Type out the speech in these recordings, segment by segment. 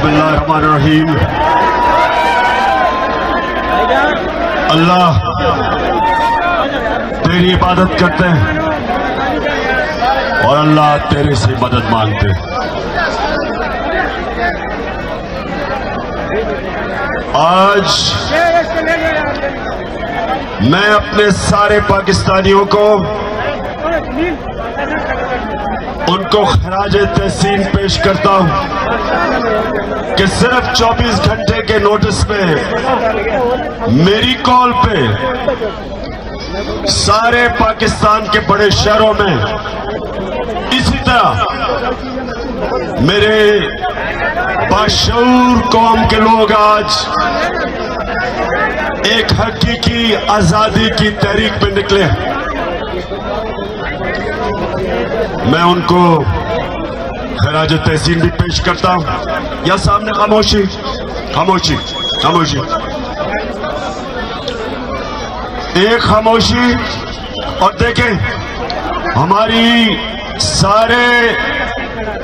बिस्मिल्लाहिर्रहमानिर्रहीम। अल्लाह तेरी इबादत करते हैं और अल्लाह तेरे से मदद मांगते हैं। आज मैं अपने सारे पाकिस्तानियों को उनको खराज तहसीन पेश करता हूं कि सिर्फ 24 घंटे के नोटिस पे मेरी कॉल पे सारे पाकिस्तान के बड़े शहरों में, इसी तरह मेरे बाशऊर कौम के लोग आज एक हकीकी आजादी की तहरीक पे निकले हैं। मैं उनको खराज तहसीन भी पेश करता हूं। या सामने खामोशी खामोशी खामोशी, एक खामोशी। और देखें, हमारी सारे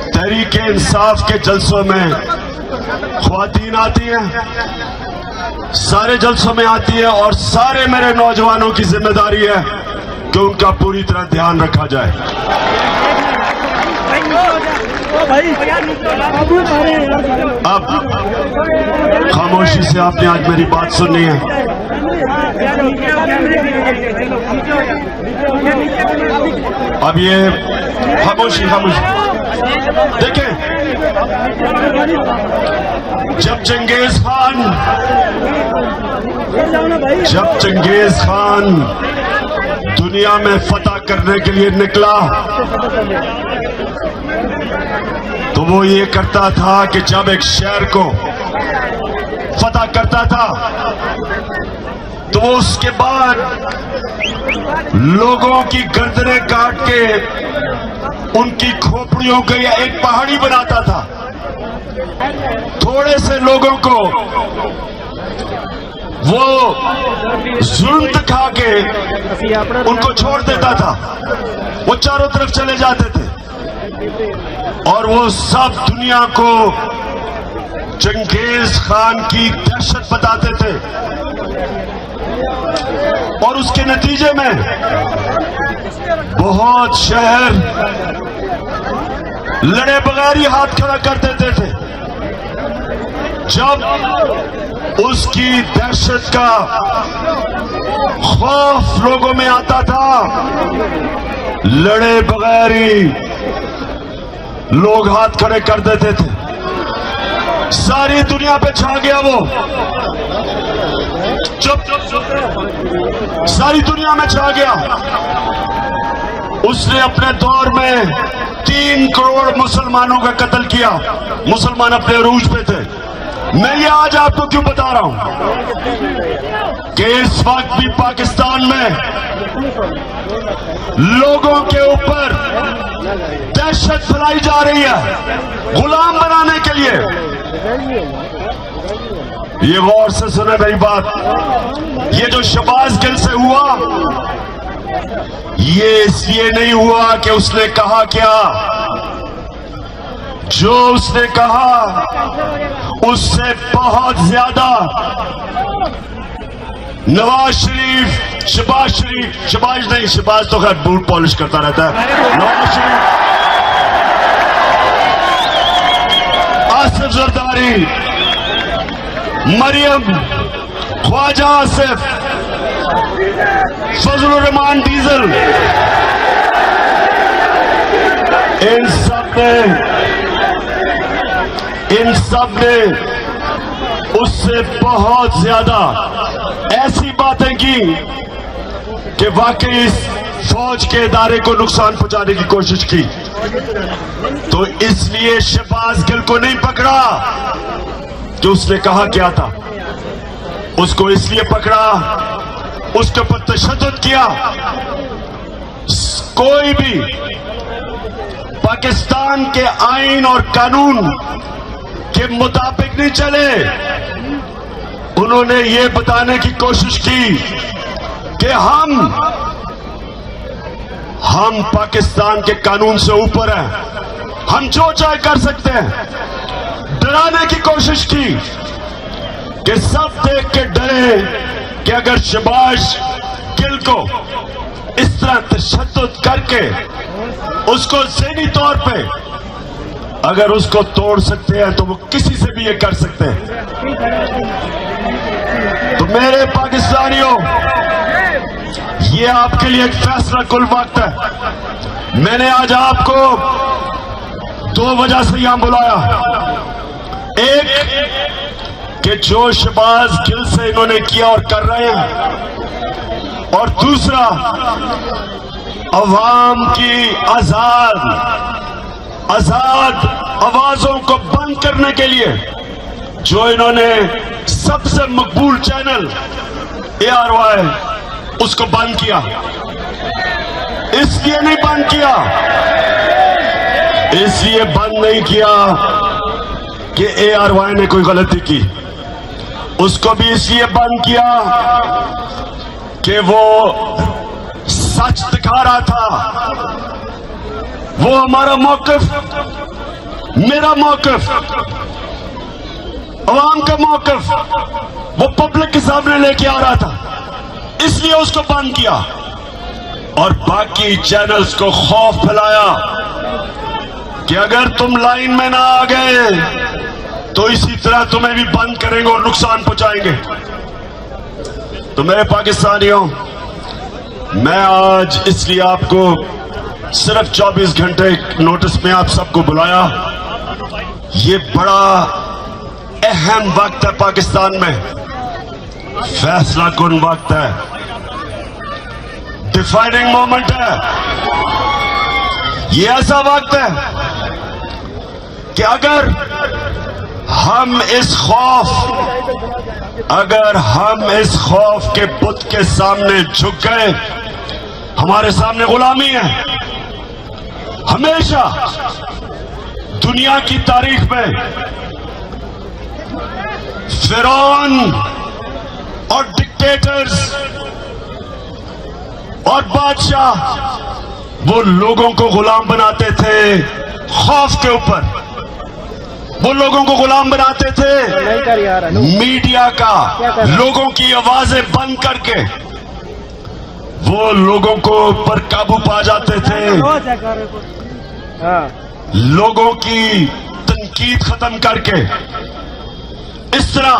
तहरीक इंसाफ के जलसों में ख्वातीन आती हैं, सारे जलसों में आती है, और सारे मेरे नौजवानों की जिम्मेदारी है कि उनका पूरी तरह ध्यान रखा जाए। अब खामोशी से आपने आज मेरी बात सुननी है। अब ये खामोशी खामोशी, देखें, जब चंगेज खान दुनिया में फतह करने के लिए निकला तो वो ये करता था कि जब एक शहर को फतह करता था तो वो उसके बाद लोगों की गर्दनें काट के उनकी खोपड़ियों के एक पहाड़ी बनाता था। थोड़े से लोगों को वो जुल्म दिखा के उनको छोड़ देता था, वो चारों तरफ चले जाते थे और वो सब दुनिया को चंगेज खान की दहशत बताते थे। और उसके नतीजे में बहुत शहर लड़े बगैर ही हाथ खड़ा कर देते थे। जब उसकी दहशत का खौफ लोगों में आता था, लड़े बगैर ही लोग हाथ खड़े कर देते थे। सारी दुनिया पे छा गया वो, चुप सारी दुनिया में छा गया। उसने अपने दौर में 3 करोड़ मुसलमानों का कत्ल किया। मुसलमान अपने अरूज पे थे। मैं ये आज आपको क्यों बता रहा हूं कि इस वक्त भी पाकिस्तान में लोगों के ऊपर दहशत फैलाई जा रही है गुलाम बनाने के लिए। ये गौर से सुने मेरी बात, ये जो शहबाज गिल से हुआ, ये इसलिए नहीं हुआ कि उसने कहा क्या, जो उसने कहा उससे बहुत ज्यादा नवाज शरीफ, शहबाज तो खैर बूट पॉलिश करता रहता है, नवाज शरीफ, आसिफ जरदारी, मरियम, ख्वाजा आसिफ, फजलुर रहमान डीजल, इन सब ने उससे बहुत ज्यादा ऐसी बातें की कि वाकई इस फौज के इदारे को नुकसान पहुंचाने की कोशिश की। तो इसलिए शहबाज गिल को नहीं पकड़ा कि उसने कहा क्या था, उसको इसलिए पकड़ा, उसके ऊपर तशद्दुद किया। कोई भी पाकिस्तान के आईन और कानून के मुताबिक नहीं चले। उन्होंने ये बताने की कोशिश की कि हम पाकिस्तान के कानून से ऊपर हैं, हम जो चाहे कर सकते हैं। डराने की कोशिश की कि सब देख के डरे कि अगर शहबाज गिल को इस तरह तशद्दुद करके उसको ज़हनी तौर पे अगर उसको तोड़ सकते हैं तो वो किसी से भी ये कर सकते हैं। तो मेरे पाकिस्तानियों, ये आपके लिए एक फैसला कुल वक्त है। मैंने आज आपको दो वजह से यहां बुलाया। एक कि जो शहबाज गिल से इन्होंने किया और कर रहे हैं, और दूसरा अवाम की आजाद आवाजों को बंद करने के लिए जो इन्होंने सबसे मकबूल चैनल ARY उसको बंद किया। इसलिए नहीं बंद किया, इसलिए बंद नहीं किया कि ARY ने कोई गलती की। उसको भी इसलिए बंद किया कि वो सच दिखा रहा था। वो हमारा मौकिफ, मेरा मौकिफ, अवाम का मौकिफ वो पब्लिक के सामने लेके आ रहा था, इसलिए उसको बंद किया। और बाकी चैनल्स को खौफ फैलाया कि अगर तुम लाइन में ना आ गए तो इसी तरह तुम्हें भी बंद करेंगे और नुकसान पहुंचाएंगे। तो मेरे पाकिस्तानियों, मैं आज इसलिए आपको सिर्फ 24 घंटे नोटिस में आप सबको बुलाया। ये बड़ा अहम वक्त है पाकिस्तान में, फैसला कुन वक्त है, डिफाइनिंग मोमेंट है। ये ऐसा वक्त है कि अगर हम इस खौफ के बुत के सामने झुक गए, हमारे सामने गुलामी है। हमेशा दुनिया की तारीख में फिरौन और डिक्टेटर्स और बादशाह वो लोगों को गुलाम बनाते थे खौफ के ऊपर। वो लोगों को गुलाम बनाते थे मीडिया का, लोगों की आवाजें बंद करके वो लोगों को पर काबू पा जाते थे, लोगों की तनकीद खत्म करके। इस तरह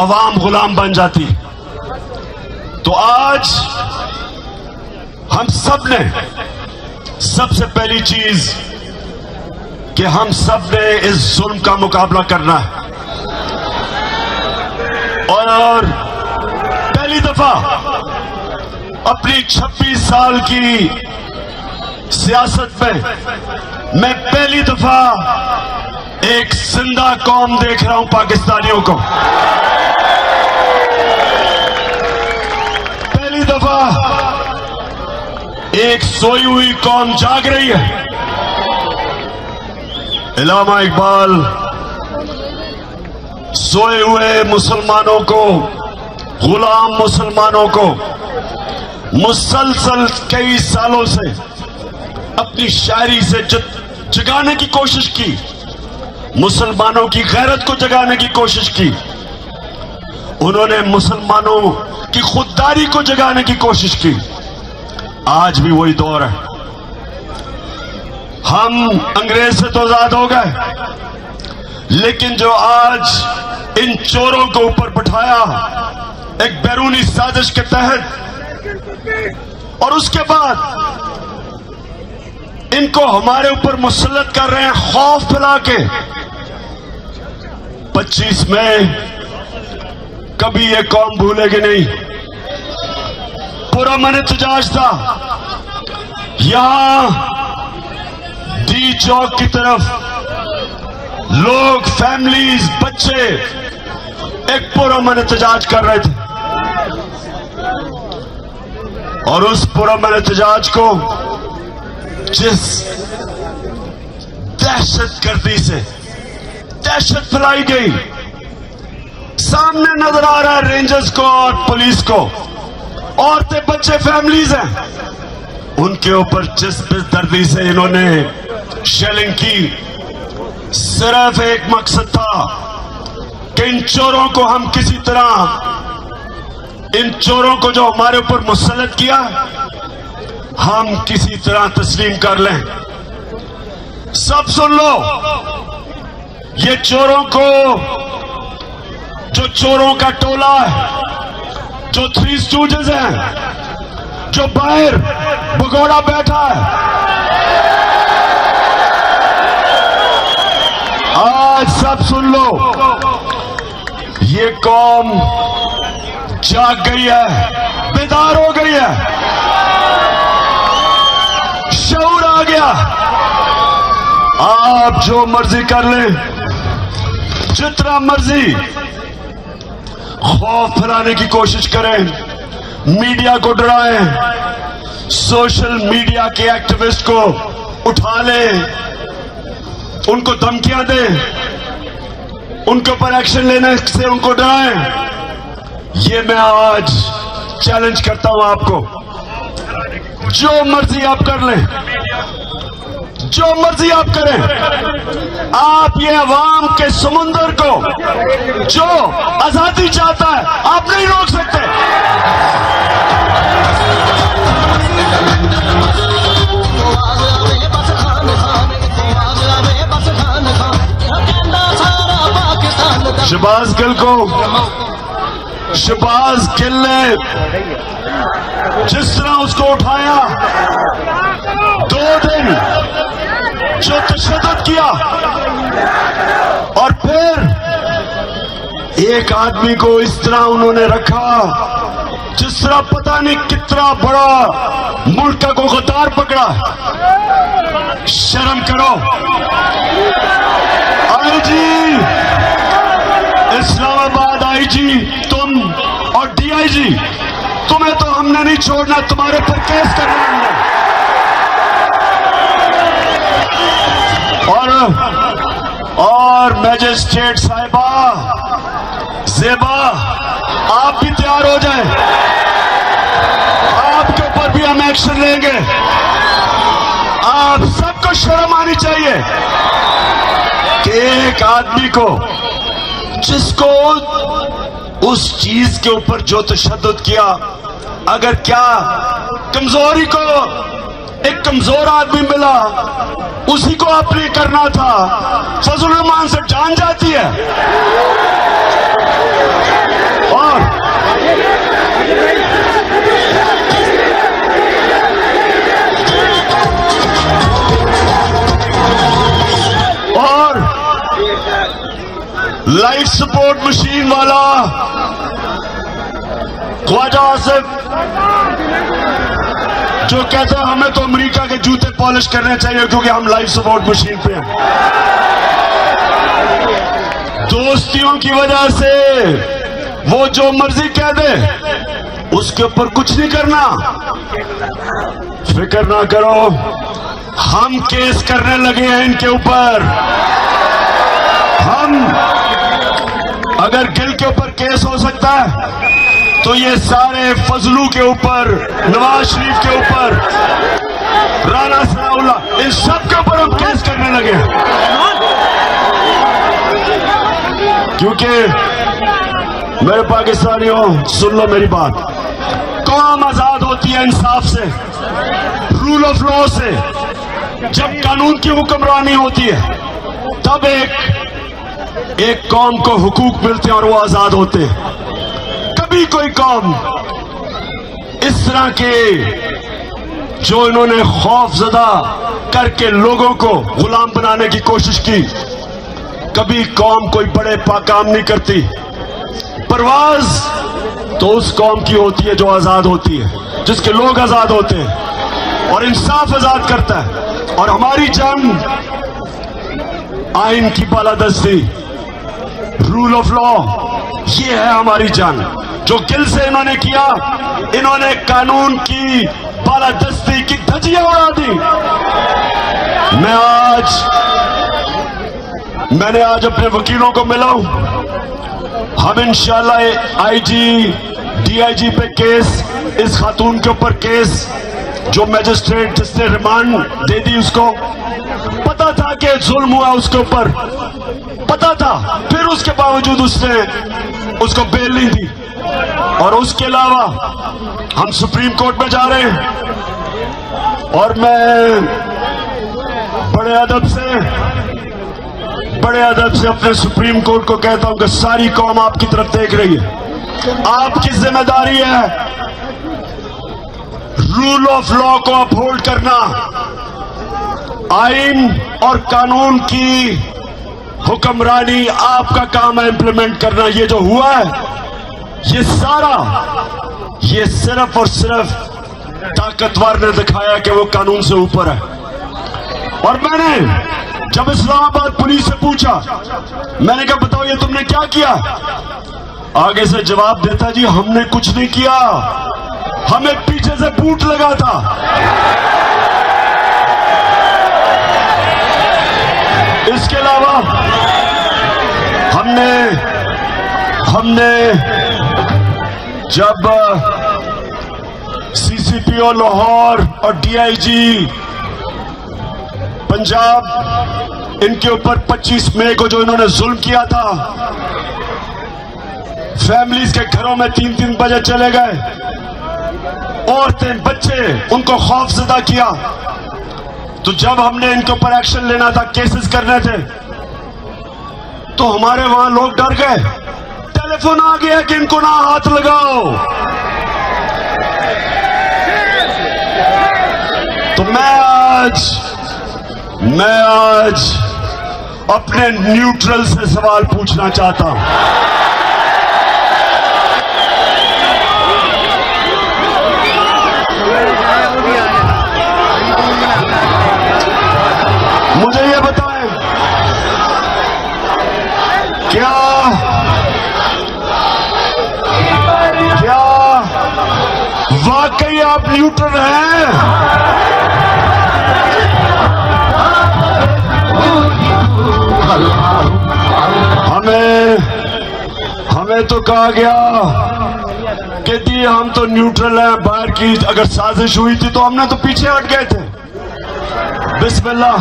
अवाम गुलाम बन जाती। तो आज हम सब ने सबसे पहली चीज कि हम सब ने इस जुल्म का मुकाबला करना है। और पहली दफा अपनी 26 साल की सियासत में मैं पहली दफा एक जिंदा कौम देख रहा हूं पाकिस्तानियों को। पहली दफा एक सोई हुई कौम जाग रही है। इल्लामा इकबाल सोए हुए मुसलमानों को, गुलाम मुसलमानों को मुसलसल कई सालों से अपनी शायरी से जगाने की कोशिश की, मुसलमानों की गैरत को जगाने की कोशिश की। उन्होंने मुसलमानों की खुददारी को जगाने की कोशिश की। आज भी वही दौर है। हम अंग्रेज से तो आजाद हो गए, लेकिन जो आज इन चोरों को ऊपर बिठाया एक बैरूनी साजिश के तहत, और उसके बाद इनको हमारे ऊपर मुसल्लत कर रहे हैं खौफ फैला के। 25 मई कभी ये कौम भूलेगी नहीं। पूरा मन एहतजाज था। यहां डी चौक की तरफ लोग, फैमिलीज, बच्चे एक पूरा मन एहतजाज कर रहे थे, और उस पूरा मन एहतजाज को जिस दहशतगर्दी से दहशत फैलाई गई, सामने नजर आ रहा है रेंजर्स को और पुलिस को, औरतें, बच्चे, फैमिलीज हैं, उनके ऊपर जिस बेदर्दी से इन्होंने शेलिंग की, सिर्फ एक मकसद था कि इन चोरों को हम किसी तरह, इन चोरों को जो हमारे ऊपर मुसल्लत किया, हम किसी तरह तस्लीम कर लें। सब सुन लो, ये चोरों को, जो चोरों का टोला है, जो थ्री स्टूडेंट्स हैं, जो बाहर भगोड़ा बैठा है, आज सब सुन लो, ये कौम जाग गई है, बेदार हो गई है, शऊर आ गया। आप जो मर्जी कर लें, जितना मर्जी खौफ फैलाने की कोशिश करें, मीडिया को डराएं, सोशल मीडिया के एक्टिविस्ट को उठा लें, उनको धमकियां दें, उनके ऊपर एक्शन लेने से उनको डराएं। ये मैं आज चैलेंज करता हूं आपको, जो मर्जी आप कर लें, जो मर्जी आप करें, आप ये अवाम के समुंदर को जो आजादी चाहता है, आप नहीं रोक सकते। शहबाज गिल को, शहबाज गिल ने जिस तरह उसको उठाया, 2 दिन जो तशद्दुद किया, और फिर एक आदमी को इस तरह उन्होंने रखा जिस तरह पता नहीं कितना बड़ा मुल्क को गद्दार पकड़ा। शर्म करो। आईजी इस्लामाबाद, आईजी तुम और डीआईजी, तुम्हें तो हमने नहीं छोड़ना, तुम्हारे पर केस करना हमने। और मैजिस्ट्रेट साहिबा ज़ेबा, आप भी तैयार हो जाएं, आपके ऊपर भी हम एक्शन लेंगे। आप सबको शर्म आनी चाहिए कि एक आदमी को, जिसको उस चीज के ऊपर जो तशद्दुद किया, अगर क्या कमजोरी को एक कमजोर आदमी मिला, उसी को आपने करना था, फजल रहमान से जान जाती है। और लाइफ सपोर्ट मशीन वाला ख्वाजा आसिफ जो कहता है हमें तो अमेरिका के जूते पॉलिश करने चाहिए क्योंकि हम लाइफ सपोर्ट मशीन पे हैं। दोस्तियों की वजह से वो जो मर्जी कह दे, उसके ऊपर कुछ नहीं करना। फिक्र ना करो, हम केस करने लगे हैं इनके ऊपर। हम, अगर गिल के ऊपर केस हो सकता है तो ये सारे फजलू के ऊपर, नवाज शरीफ के ऊपर, राना सनाउल्लाह, इन सब के ऊपर हम केस करने लगे हैं। क्योंकि मेरे पाकिस्तानियों, सुन लो मेरी बात, कौम आजाद होती है इंसाफ से, रूल ऑफ लॉ से। जब कानून की हुक्मरानी होती है तब एक कौम को हुकूक मिलते हैं और वो आजाद होते हैं। कभी कोई कौम इस तरह के जो इन्होंने खौफजदा करके लोगों को गुलाम बनाने की कोशिश की, कभी कौम कोई बड़े काम नहीं करती। परवाज तो उस कौम की होती है जो आजाद होती है, जिसके लोग आजाद होते हैं और इंसाफ आजाद करता है। और हमारी जंग आइन की बालादस्ती, रूल ऑफ लॉ, ये है हमारी जंग। जो गिल से इन्होंने किया, इन्होंने कानून की बालादस्ती की धज्जियां उड़ा दी। मैंने आज अपने वकीलों को मिला हूं। हम इंशाल्लाह आईजी, डीआईजी पे केस, इस खातून के ऊपर केस, जो मैजिस्ट्रेट जिसने रिमांड दे दी, उसको पता था के जुल्म हुआ उसके ऊपर पता था, फिर उसके बावजूद उसने उसको बेल नहीं दी। और उसके अलावा हम सुप्रीम कोर्ट में जा रहे हैं और मैं बड़े अदब से अपने सुप्रीम कोर्ट को कहता हूं कि सारी कौम आपकी तरफ देख रही है। आपकी जिम्मेदारी है रूल ऑफ लॉ को अपहोल्ड करना, आइन और कानून की हुक्मरानी आपका काम है इंप्लीमेंट करना। ये जो हुआ है ये सारा ये सिर्फ और सिर्फ ताकतवर ने दिखाया कि वो कानून से ऊपर है। और मैंने जब इस्लामाबाद पुलिस से पूछा, मैंने कहा बताओ ये तुमने क्या किया, आगे से जवाब देता जी हमने कुछ नहीं किया, हमें पीछे से बूट लगा था। इसके अलावा हमने जब सीसीपीओ लाहौर और डीआईजी पंजाब इनके ऊपर 25 मई को जो इन्होंने जुल्म किया था, फैमिलीज के घरों में 3-3 बजे चले गए, औरतें बच्चे उनको खौफजदा किया, तो जब हमने इनके ऊपर एक्शन लेना था, केसेस करने थे, तो हमारे वहां लोग डर गए। टेलीफोन आ गया कि इनको ना हाथ लगाओ। तो मैं आज अपने न्यूट्रल से सवाल पूछना चाहता हूं। मुझे ये बताएं, क्या वाकई आप न्यूट्रल हैं? हमें तो कहा गया कि दी हम तो न्यूट्रल हैं, बाहर की अगर साजिश हुई थी तो हमने तो पीछे हट गए थे। बिस्मिल्लाह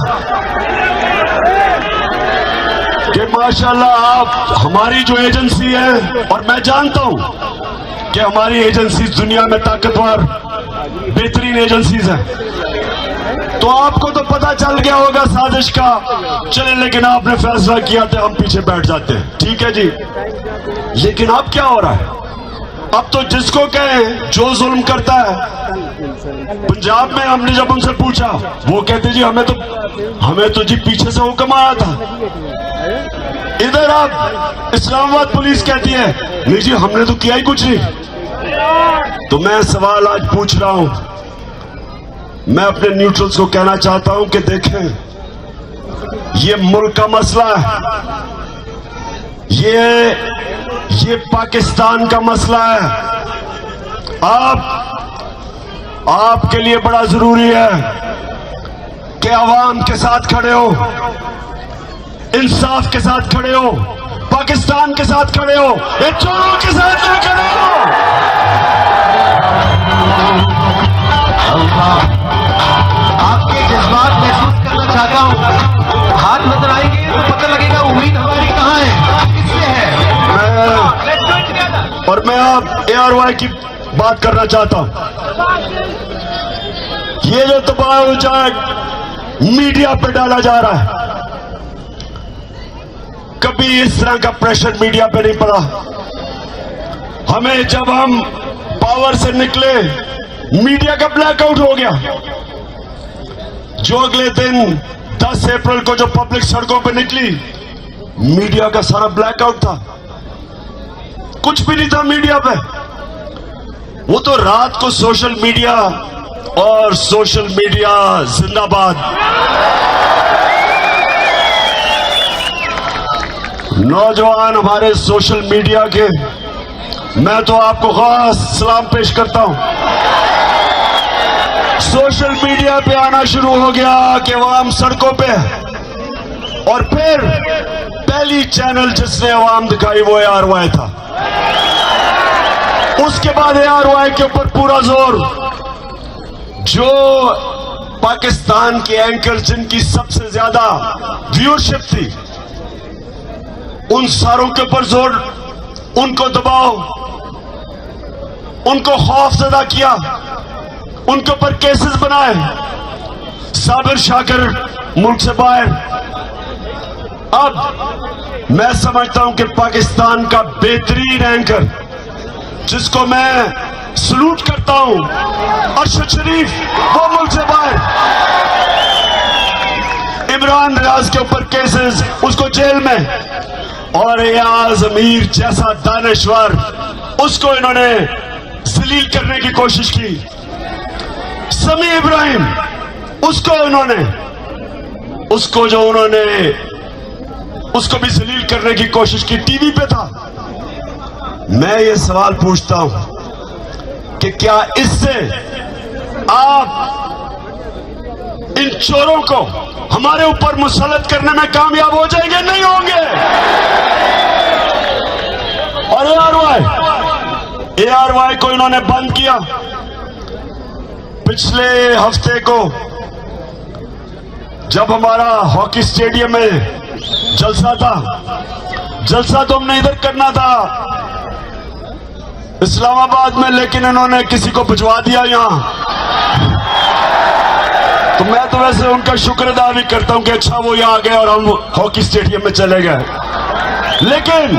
कि माशाल्लाह आप हमारी जो एजेंसी है, और मैं जानता हूं कि हमारी एजेंसी दुनिया में ताकतवर बेहतरीन एजेंसीज हैं, तो आपको तो पता चल गया होगा साजिश का। चले, लेकिन आपने फैसला किया था हम पीछे बैठ जाते हैं, ठीक है जी। लेकिन अब क्या हो रहा है? अब तो जिसको कहे जो जुल्म करता है। पंजाब में हमने जब उनसे पूछा, वो कहते जी हमें तो जी पीछे से हुक्म आया था। इधर आप इस्लामाबाद पुलिस कहती है नहीं जी हमने तो किया ही कुछ नहीं। तो मैं सवाल आज पूछ रहा हूं, मैं अपने न्यूट्रल्स को कहना चाहता हूं कि देखें, ये मुल्क का मसला है, ये पाकिस्तान का मसला है। आपके लिए बड़ा जरूरी है कि आवाम के साथ खड़े हो, इंसाफ के साथ खड़े हो, पाकिस्तान के साथ खड़े हो, इन चोरों के साथ ना खड़े हो। आपके जज्बात महसूस करना चाहता हूँ। हाथ नजर आएंगे तो पता लगेगा उम्मीद हमारी कहाँ है, किससे है। और मैं आप ARY की बात करना चाहता हूं। ये जो दबाव मीडिया पे डाला जा रहा है, कभी इस तरह का प्रेशर मीडिया पे नहीं पड़ा। हमें जब हम पावर से निकले, मीडिया का ब्लैकआउट हो गया। जो अगले दिन 10 अप्रैल को जो पब्लिक सड़कों पे निकली, मीडिया का सारा ब्लैकआउट था, कुछ भी नहीं था मीडिया पे। वो तो रात को सोशल मीडिया और सोशल मीडिया जिंदाबाद। नौजवान हमारे सोशल मीडिया के, मैं तो आपको खास सलाम पेश करता हूं। सोशल मीडिया पे आना शुरू हो गया कि अवाम सड़कों पे, और फिर पहली चैनल जिसने अवाम दिखाई वो ARY था। उसके बाद ARY के ऊपर पूरा जोर, जो पाकिस्तान के एंकर जिनकी सबसे ज्यादा व्यूअरशिप थी, उन सारों के ऊपर जोर, उनको दबाओ, उनको खौफजदा किया, उनके ऊपर केसेस बनाए। साबिर शाकिर मुल्क से बाहर। अब मैं समझता हूं कि पाकिस्तान का बेहतरीन एंकर जिसको मैं सलूट करता हूं, अरशद शरीफ, वो मुल्क से बाहर। इमरान रियाज के ऊपर केसेस, उसको जेल में, और रियाज अमीर जैसा दानश्वर, उसको इन्होंने जलील करने की कोशिश की। समी इब्राहिम, उसको भी जलील करने की कोशिश की, टीवी पे था। मैं ये सवाल पूछता हूं कि क्या इससे आप इन चोरों को हमारे ऊपर मुसल्लत करने में कामयाब हो जाएंगे? नहीं होंगे। और ARY को इन्होंने बंद किया। पिछले हफ्ते को जब हमारा हॉकी स्टेडियम में जलसा था, जलसा तो हमने इधर करना था इस्लामाबाद में, लेकिन इन्होंने किसी को भिजवा दिया यहां। तो मैं तो वैसे उनका शुक्र अदा भी करता हूं कि अच्छा वो यहां आ गए और हम हॉकी स्टेडियम में चले गए। लेकिन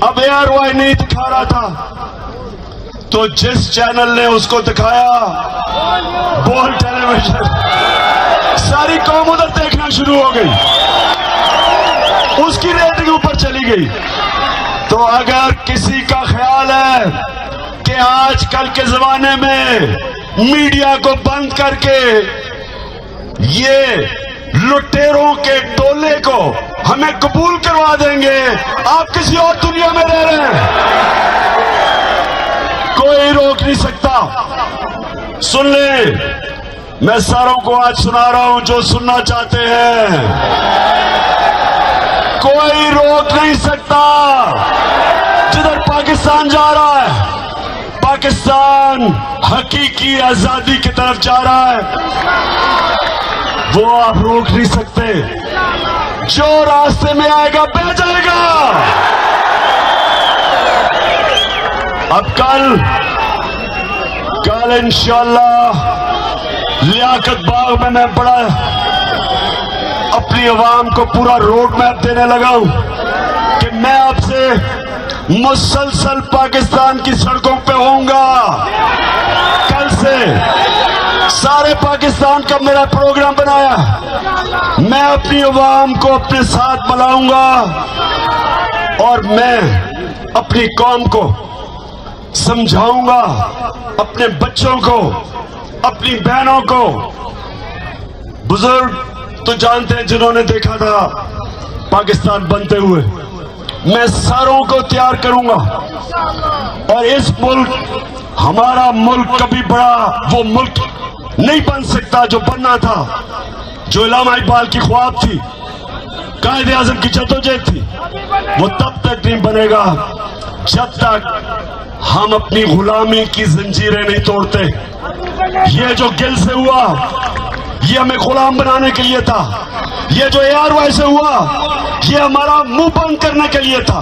अब ARY नहीं दिखा रहा था, तो जिस चैनल ने उसको दिखाया, बोल टेलीविजन, सारी कौम उधर देखना शुरू हो गई, उसकी रेटिंग ऊपर चली गई। तो अगर किसी का ख्याल है कि आजकल के जमाने में मीडिया को बंद करके ये लुटेरों के टोले को हमें कबूल करवा देंगे, आप किसी और दुनिया में रह रहे हैं, कोई रोक नहीं सकता। सुन ले, मैं सारों को आज सुना रहा हूं जो सुनना चाहते हैं, कोई रोक नहीं सकता। जिधर पाकिस्तान जा रहा है, पाकिस्तान हकीकी आजादी की तरफ जा रहा है, वो आप रोक नहीं सकते। जो रास्ते में आएगा बह जाएगा। अब कल इंशाअल्लाह लियाकत बाग में मैं बड़ा अपनी आवाम को पूरा रोड मैप देने लगा हूं कि मैं आपसे मुसलसल पाकिस्तान की सड़कों पे होऊंगा। कल से सारे पाकिस्तान का मेरा प्रोग्राम बनाया, मैं अपनी आवाम को अपने साथ बुलाऊंगा और मैं अपनी कौम को समझाऊंगा, अपने बच्चों को, अपनी बहनों को। बुजुर्ग तो जानते हैं जिन्होंने देखा था पाकिस्तान बनते हुए, मैं सारों को तैयार करूंगा। और इस मुल्क, हमारा मुल्क कभी बड़ा वो मुल्क नहीं बन सकता जो बनना था, जो इलामा इकबाल की ख्वाब थी, कायदे आजम की जद्दोजहद थी, वो तब तक नहीं बनेगा जब तक हम अपनी गुलामी की जंजीरें नहीं तोड़ते। ये जो गिल से हुआ, ये हमें गुलाम बनाने के लिए था। ये जो ARY से हुआ, ये हमारा मुंह बंद करने के लिए था।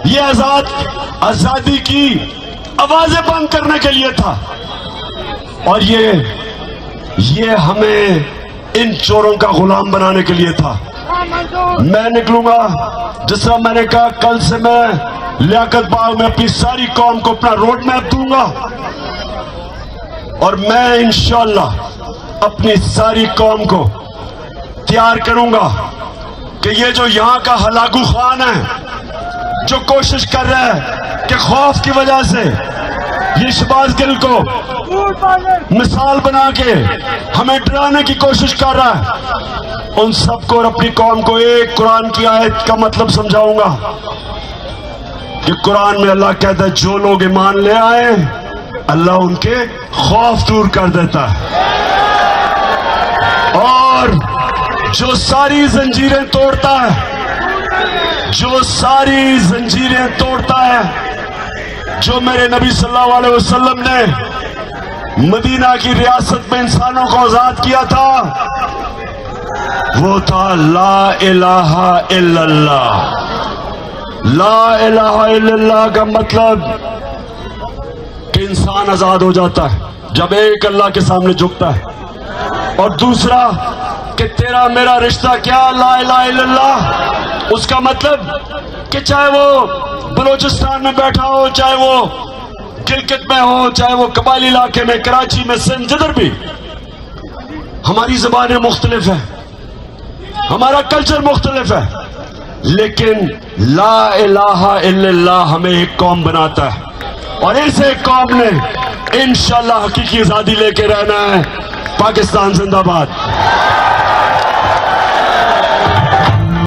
ये आजादी की आवाजें बंद करने के लिए था। और ये हमें इन चोरों का गुलाम बनाने के लिए था। मैं निकलूंगा, जिस तरह मैंने कहा, कल से मैं लियाकत बाग में अपनी सारी कौम को अपना रोड मैप दूंगा और मैं इंशाअल्लाह अपनी सारी कौम को तैयार करूंगा कि ये जो यहां का हलाकू खान है, जो कोशिश कर रहा है कि खौफ की वजह से ये शहबाज गिल को मिसाल बना के हमें डराने की कोशिश कर रहा है, उन सबको और अपनी कौम को एक कुरान की आयत का मतलब समझाऊंगा कि कुरान में अल्लाह कहता है जो लोग ईमान ले आए अल्लाह उनके खौफ दूर कर देता है, और जो सारी जंजीरें तोड़ता है, जो सारी जंजीरें तोड़ता है, जो मेरे नबी सल्लल्लाहु अलैहि वसल्लम ने मदीना की रियासत में इंसानों को आजाद किया था, वो था ला इलाहा इल्लल्लाह। ला इलाहा इल्लल्लाह का मतलब कि इंसान आजाद हो जाता है जब एक अल्लाह के सामने झुकता है, और दूसरा कि तेरा मेरा रिश्ता क्या ला इलाहा इल्लल्लाह। उसका मतलब कि चाहे वो बलूचिस्तान में बैठा हो, चाहे वो गिलगित में हो, चाहे वो कबायली इलाके में, कराची में, सिंध, जिधर भी, हमारी ज़बानें मुख्तलिफ है, हमारा कल्चर मुख्तलिफ है, लेकिन ला इलाहा इल्लल्लाह हमें एक कौम बनाता है, और इस एक कौम ने इंशाअल्लाह हकीकी आजादी लेके रहना है। पाकिस्तान जिंदाबाद।